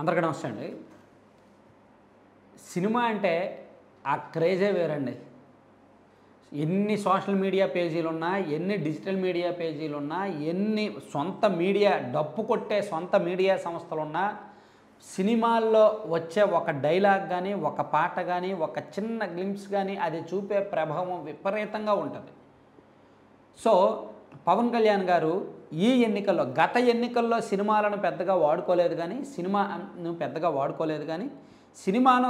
అందరికీ నమస్తే అండి. సినిమా అంటే ఆ క్రేజే వేరండి. ఎన్ని సోషల్ మీడియా పేజీలున్నా, ఎన్ని డిజిటల్ మీడియా పేజీలున్నా, ఎన్ని సొంత మీడియా డప్పు కొట్టే సొంత మీడియా సంస్థలున్నా, సినిమాల్లో వచ్చే ఒక డైలాగ్ కానీ, ఒక పాట కానీ, ఒక చిన్న గ్లింప్స్ కానీ అది చూపే ప్రభావం విపరీతంగా ఉంటుంది. సో పవన్ కళ్యాణ్ గారు ఈ ఎన్నికల్లో, గత ఎన్నికల్లో సినిమాలను పెద్దగా వాడుకోలేదు కానీ, సినిమాను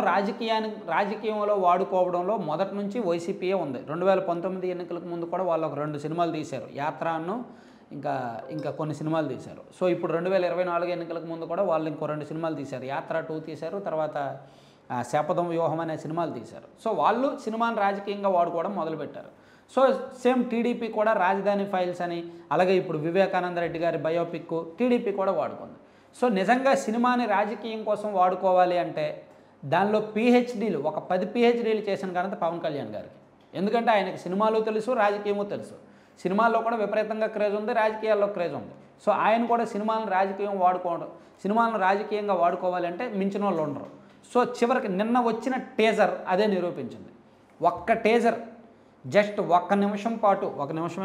రాజకీయంలో వాడుకోవడంలో మొదటి నుంచి వైసీపీయే ఉంది. 2019 ఎన్నికలకు ముందు కూడా వాళ్ళు ఒక 2 సినిమాలు తీశారు, యాత్రను ఇంకా కొన్ని సినిమాలు తీశారు. సో ఇప్పుడు 2024 ఎన్నికలకు ముందు కూడా వాళ్ళు ఇంకో 2 సినిమాలు తీశారు, యాత్ర 2 తీశారు, తర్వాత శపథం వ్యూహం అనే సినిమాలు తీశారు. సో వాళ్ళు సినిమాను రాజకీయంగా వాడుకోవడం మొదలుపెట్టారు. సో సేమ్ టీడీపీ కూడా రాజధాని ఫైల్స్ అని, అలాగే ఇప్పుడు వివేకానంద రెడ్డి గారి బయోపిక్ టీడీపీ కూడా వాడుకుంది. సో నిజంగా సినిమాని రాజకీయం కోసం వాడుకోవాలి అంటే దానిలో పీహెచ్డీలు, ఒక 10 పీహెచ్డీలు చేసిన ఘనత పవన్ కళ్యాణ్ గారికి. ఎందుకంటే ఆయనకి సినిమాలు తెలుసు, రాజకీయము తెలుసు. సినిమాల్లో కూడా విపరీతంగా క్రేజ్ ఉంది, రాజకీయాల్లో క్రేజ్ ఉంది. సో ఆయన కూడా సినిమాలను రాజకీయంగా వాడుకోవాలంటే మించిన వాళ్ళు ఉండరు. సో చివరికి నిన్న వచ్చిన టీజర్ అదే నిరూపించింది. ఒక్క టీజర్ జస్ట్ 1 నిమిషం పాటు, 1 నిమిషం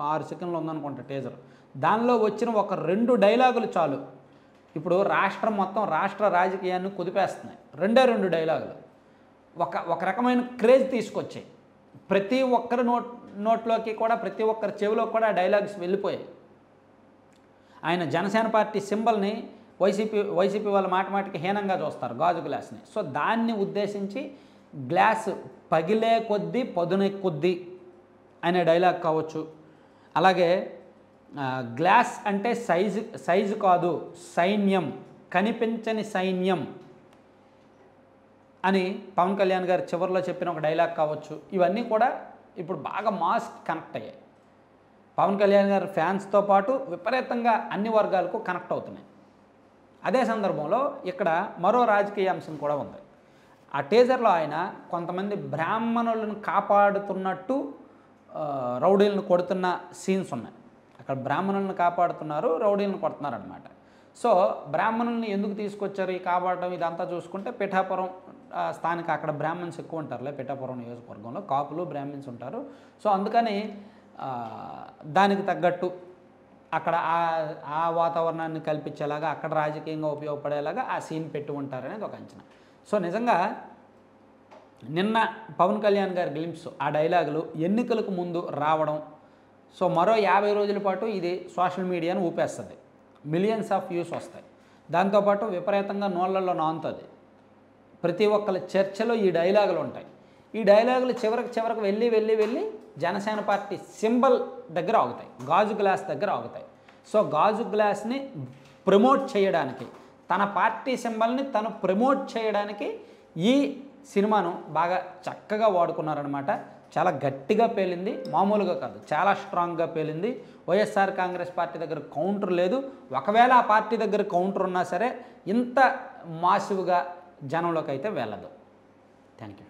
6 సెకండ్లు ఉందనుకుంటా టీజర్, దానిలో వచ్చిన ఒక 2 డైలాగులు చాలు ఇప్పుడు రాష్ట్రం మొత్తం రాష్ట్ర రాజకీయాన్ని కుదిపేస్తున్నాయి. 2 డైలాగులు ఒక రకమైన క్రేజ్ తీసుకొచ్చాయి. ప్రతి ఒక్కరి నోట్లోకి కూడా, ప్రతి ఒక్కరి చెవిలో కూడా డైలాగ్స్ వెళ్ళిపోయాయి. ఆయన జనసేన పార్టీ సింబల్ని వైసీపీ వాళ్ళ మాటికి హీనంగా చూస్తారు, గాజు గ్లాస్ని. సో దాన్ని ఉద్దేశించి గ్లాస్ పగిలే కొద్దీ పదునెక్కుద్ది అనే డైలాగ్ కావచ్చు. అలాగే గ్లాస్ అంటే సైజు కాదు, సైన్యం, కనిపించని సైన్యం అని పవన్ కళ్యాణ్ గారు చివరిలో చెప్పిన ఒక డైలాగ్ కావచ్చు. ఇవన్నీ కూడా ఇప్పుడు బాగా మాస్ కనెక్ట్ అయ్యాయి. పవన్ కళ్యాణ్ గారి ఫ్యాన్స్తో పాటు విపరీతంగా అన్ని వర్గాలకు కనెక్ట్ అవుతున్నాయి. అదే సందర్భంలో ఇక్కడ మరో రాజకీయ అంశం కూడా ఉంది. ఆ టీజర్లో ఆయన కొంతమంది బ్రాహ్మణులను కాపాడుతున్నట్టు రౌడీలను కొడుతున్న సీన్స్ ఉన్నాయి. అక్కడ బ్రాహ్మణులను కాపాడుతున్నారు, రౌడీలను కొడుతున్నారు అనమాట. సో బ్రాహ్మణుల్ని ఎందుకు తీసుకొచ్చారు, ఈ కాపాడడం ఇదంతా చూసుకుంటే పిఠాపురం స్థానిక అక్కడ బ్రాహ్మణ్స్ ఎక్కువ ఉంటారులే, పిఠాపురం నియోజకవర్గంలో కాపులు బ్రాహ్మణ్స్ ఉంటారు. సో అందుకని దానికి తగ్గట్టు అక్కడ ఆ వాతావరణాన్ని కల్పించేలాగా, అక్కడ రాజకీయంగా ఉపయోగపడేలాగా ఆ సీన్ పెట్టి ఉంటారనేది ఒక అంచనా. సో నిజంగా నిన్న పవన్ కళ్యాణ్ గారి గ్లింప్స్, ఆ డైలాగులు ఎన్నికలకు ముందు రావడం, సో మరో 50 రోజుల పాటు ఇది సోషల్ మీడియాను ఊపేస్తుంది, మిలియన్స్ ఆఫ్ వ్యూస్ వస్తాయి. దాంతోపాటు విపరీతంగా నోళ్ళల్లో నానుతుంది. ప్రతి ఒక్కరి చర్చలో ఈ డైలాగులు ఉంటాయి. ఈ డైలాగులు చివరికి వెళ్ళి జనసేన పార్టీ సింబల్ దగ్గర ఆగుతాయి, గాజు గ్లాస్ దగ్గర ఆగుతాయి. సో గాజు గ్లాస్ని ప్రమోట్ చేయడానికి, తన పార్టీ సింబల్ని తను ప్రమోట్ చేయడానికి ఈ సినిమాను బాగా చక్కగా వాడుకున్నారనమాట. చాలా గట్టిగా పేలింది, మామూలుగా కాదు, చాలా స్ట్రాంగ్గా పేలింది. వైఎస్ఆర్ కాంగ్రెస్ పార్టీ దగ్గర కౌంటర్ లేదు. ఒకవేళ ఆ పార్టీ దగ్గర కౌంటర్ ఉన్నా సరే ఇంత మాసివ్గా జనంలోకి అయితే వెళ్ళదు. Thank you.